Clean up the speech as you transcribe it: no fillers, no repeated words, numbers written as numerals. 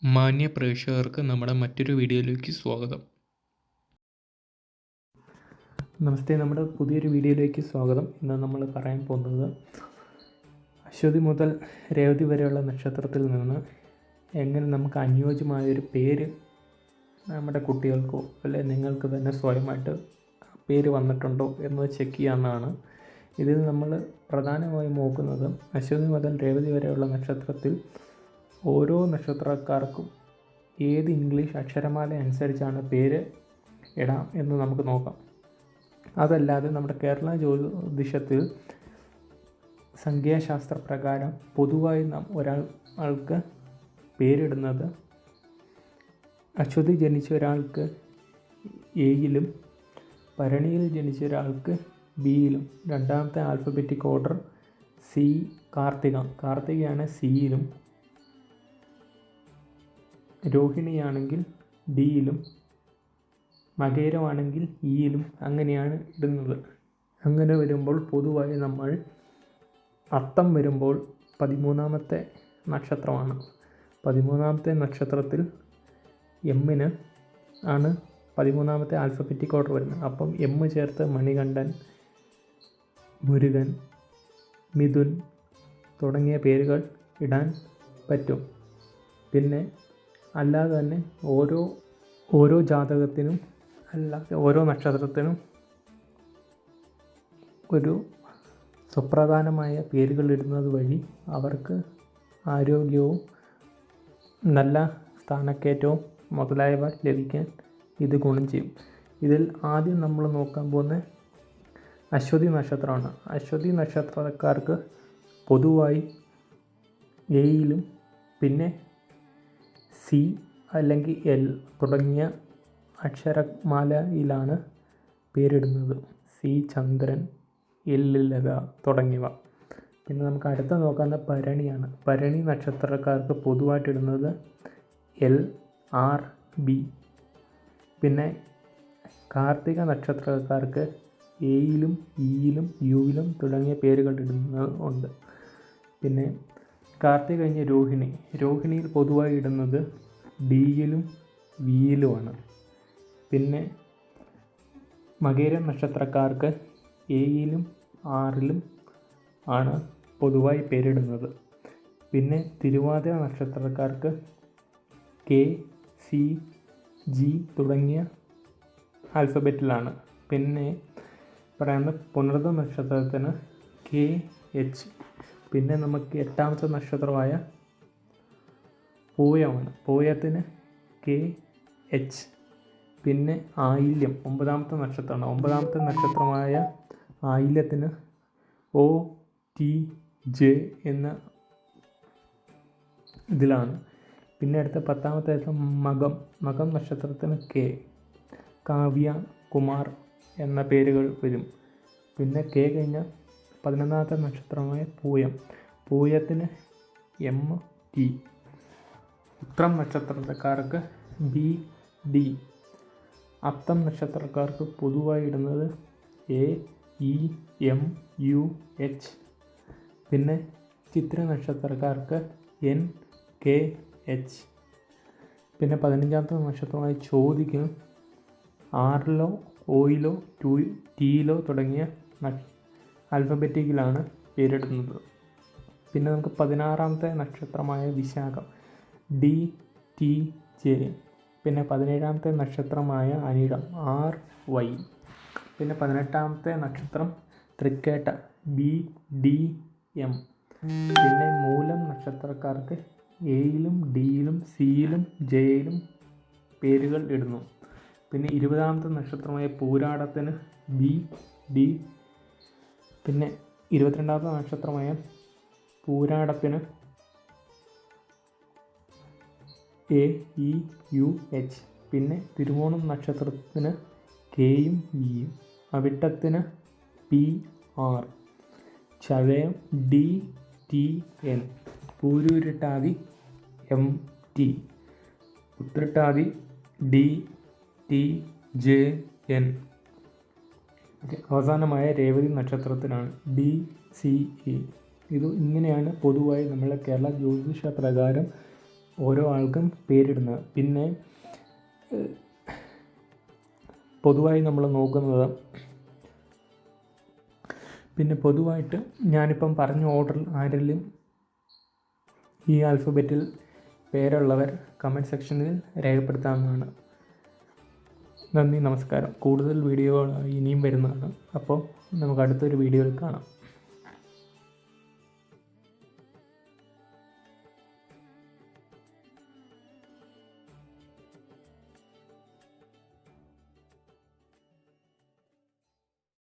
മാന്യ പ്രേക്ഷകർക്ക് നമ്മുടെ മറ്റൊരു വീഡിയോയിലേക്ക് സ്വാഗതം. നമസ്തേ, നമ്മുടെ പുതിയൊരു വീഡിയോയിലേക്ക് സ്വാഗതം. ഇന്ന് നമ്മൾ പറയാൻ പോകുന്നത് അശ്വതി മുതൽ രേവതി വരെയുള്ള നക്ഷത്രത്തിൽ നിന്ന് എങ്ങനെ നമുക്ക് അനുയോജ്യമായൊരു പേര് നമ്മുടെ കുട്ടികൾക്കോ അല്ലെങ്കിൽ നിങ്ങൾക്ക് തന്നെ സ്വയമായിട്ട് പേര് വന്നിട്ടുണ്ടോ എന്ന് ചെക്ക് ചെയ്യാവുന്നതാണ്. ഇതിൽ നമ്മൾ പ്രധാനമായും നോക്കുന്നത് അശ്വതി മുതൽ രേവതി വരെയുള്ള നക്ഷത്രത്തിൽ ഓരോ നക്ഷത്രക്കാർക്കും ഏത് ഇംഗ്ലീഷ് അക്ഷരമാല അനുസരിച്ചാണ് പേര് ഇടാം എന്ന് നമുക്ക് നോക്കാം. അതല്ലാതെ നമ്മുടെ കേരള ജ്യോതിഷത്തിൽ സംഖ്യാശാസ്ത്ര പ്രകാരം പൊതുവായി ഒരാൾക്ക് പേരിടുന്നത് അശ്വതി ജനിച്ച ഒരാൾക്ക് എയിലും ഭരണിയിൽ ജനിച്ച ഒരാൾക്ക് ബിയിലും, രണ്ടാമത്തെ ആൽഫബറ്റിക് ഓർഡർ സി കാർത്തികയാണ് സിയിലും, രോഹിണിയാണെങ്കിൽ ഡിയിലും, മകേരമാണെങ്കിൽ ഇയിലും അങ്ങനെയാണ് ഇടുന്നത്. അങ്ങനെ വരുമ്പോൾ പൊതുവായി നമ്മൾ അത്തം വരുമ്പോൾ 13ാമത്തെ നക്ഷത്രമാണ്. 13ാമത്തെ നക്ഷത്രത്തിൽ എമ്മിന് ആണ് 13ാമത്തെ ആൽഫബറ്റിക് ഓർഡർ വരുന്നത്. അപ്പം എം ചേർത്ത് മണികണ്ഠൻ, മുരുകൻ, മിഥുൻ തുടങ്ങിയ പേരുകൾ ഇടാൻ പറ്റും. പിന്നെ അല്ലാതെ തന്നെ ഓരോ ജാതകത്തിനും അല്ലാതെ ഓരോ നക്ഷത്രത്തിനും ഒരു സുപ്രധാനമായ പേരുകൾ ഇടുന്നത് വഴി അവർക്ക് ആരോഗ്യവും നല്ല സ്ഥാനക്കയറ്റവും മുതലായവ ലഭിക്കാൻ ഇത് ഗുണം ചെയ്യും. ഇതിൽ ആദ്യം നമ്മൾ നോക്കാൻ പോകുന്നത് അശ്വതി നക്ഷത്രമാണ്. അശ്വതി നക്ഷത്രക്കാർക്ക് പൊതുവായി എയിലും പിന്നെ സി അല്ലെങ്കിൽ എൽ തുടങ്ങിയ അക്ഷരമാലയിലാണ് പേരിടുന്നത്. സി ചന്ദ്രൻ, എൽ ലത തുടങ്ങിയവ. പിന്നെ നമുക്ക് അടുത്ത നോക്കാവുന്ന ഭരണിയാണ്. ഭരണി നക്ഷത്രക്കാർക്ക് പൊതുവായിട്ടിടുന്നത് എൽ, ആർ, ബി. പിന്നെ കാർത്തിക നക്ഷത്രക്കാർക്ക് എയിലും ഇയിലും യുവിലും തുടങ്ങിയ പേരുകൾ ഇടുന്നുണ്ട്. പിന്നെ കാർത്തിക കഴിഞ്ഞ് രോഹിണിയിൽ പൊതുവായി ഇടുന്നത് ഡിയിലും വിയിലുമാണ്. പിന്നെ മകേരം നക്ഷത്രക്കാർക്ക് എയിലും ആറിലും ആണ് പൊതുവായി പേരിടുന്നത്. പിന്നെ തിരുവാതിര നക്ഷത്രക്കാർക്ക് കെ, സി, ജി തുടങ്ങിയ ആൽഫബറ്റിലാണ്. പിന്നെ പറയുന്ന പുണർദ നക്ഷത്രത്തിന് കെ, എച്ച്. പിന്നെ നമുക്ക് 8ാമത്തെ നക്ഷത്രമായ പൂയമാണ്. പൂയത്തിന് കെ, എച്ച്. പിന്നെ ആയില്യം 9ാമത്തെ നക്ഷത്രമാണ്. 9ാമത്തെ നക്ഷത്രമായ ആയില്യത്തിന് ഒ, ടി, ജെ എന്ന ഇതിലാണ്. പിന്നെ അടുത്ത 10ാമത്തെ മകം നക്ഷത്രത്തിന് കെ, കാവ്യ, കുമാർ എന്ന പേരുകൾ വരും. പിന്നെ കെ കഴിഞ്ഞ 11ാമത്തെ നക്ഷത്രമായ പൂയത്തിന് എം, ടി. ഉത്രം നക്ഷത്രക്കാർക്ക് ബി, ഡി. അത്തം നക്ഷത്രക്കാർക്ക് പൊതുവായി ഇടുന്നത് A, E, M, U, H. പിന്നെ ചിത്ര നക്ഷത്രക്കാർക്ക് എൻ, കെ, എച്ച്. പിന്നെ 15ാമത്തെ നക്ഷത്രമായ ചോതിക്ക് ആറിലോ ഒയിലോ ടിയിലോ തുടങ്ങിയ ആൽഫബറ്റിക്കിലാണ് പേരിടുന്നത്. പിന്നെ നമുക്ക് 16ാമത്തെ നക്ഷത്രമായ വിശാഖം ഡി, ടി, ജെ. പിന്നെ 17ാമത്തെ നക്ഷത്രമായ അനിഴം ആർ, വൈ. പിന്നെ 18ാമത്തെ നക്ഷത്രം തൃക്കേട്ട ബി, ഡി, എം. പിന്നെ മൂലം നക്ഷത്രക്കാർക്ക് എയിലും ഡിയിലും സിയിലും ജെയിലും പേരുകൾ ഇടുന്നു. പിന്നെ 20ാമത്തെ നക്ഷത്രമായ പൂരാടത്തിന് ബി, ഡി. പിന്നെ 22ാമത്തെ നക്ഷത്രമായ പൂരാടത്തിന് എ, ഇ, യു, എച്ച്. പിന്നെ തിരുവോണം നക്ഷത്രത്തിന് കെയും ബിയും. അവിട്ടത്തിന് P, R. Chathayam D, T, N. Pururuttathi M, T. Uthrattathi D, T, J, N. അവസാനമായ രേവതി നക്ഷത്രത്തിനാണ് ഡി, സി, ഇ. ഇത് ഇങ്ങനെയാണ് പൊതുവായി നമ്മളെ കേരള ജ്യോതിഷ പ്രകാരം ഓരോ ആൾക്കും പേരിടുന്നത്. പിന്നെ പൊതുവായി നമ്മൾ നോക്കുന്നത്, പിന്നെ പൊതുവായിട്ട് ഞാനിപ്പം പറഞ്ഞ ഓർഡറിൽ ആരെങ്കിലും ഈ ആൽഫബറ്റിൽ പേരുള്ളവർ കമൻറ്റ് സെക്ഷനിൽ രേഖപ്പെടുത്താവുന്നതാണ്. നന്ദി, നമസ്കാരം. കൂടുതൽ വീഡിയോകൾ ഇനിയും വരുന്നതാണ്. അപ്പോൾ നമുക്ക് അടുത്തൊരു വീഡിയോയിൽ കാണാം.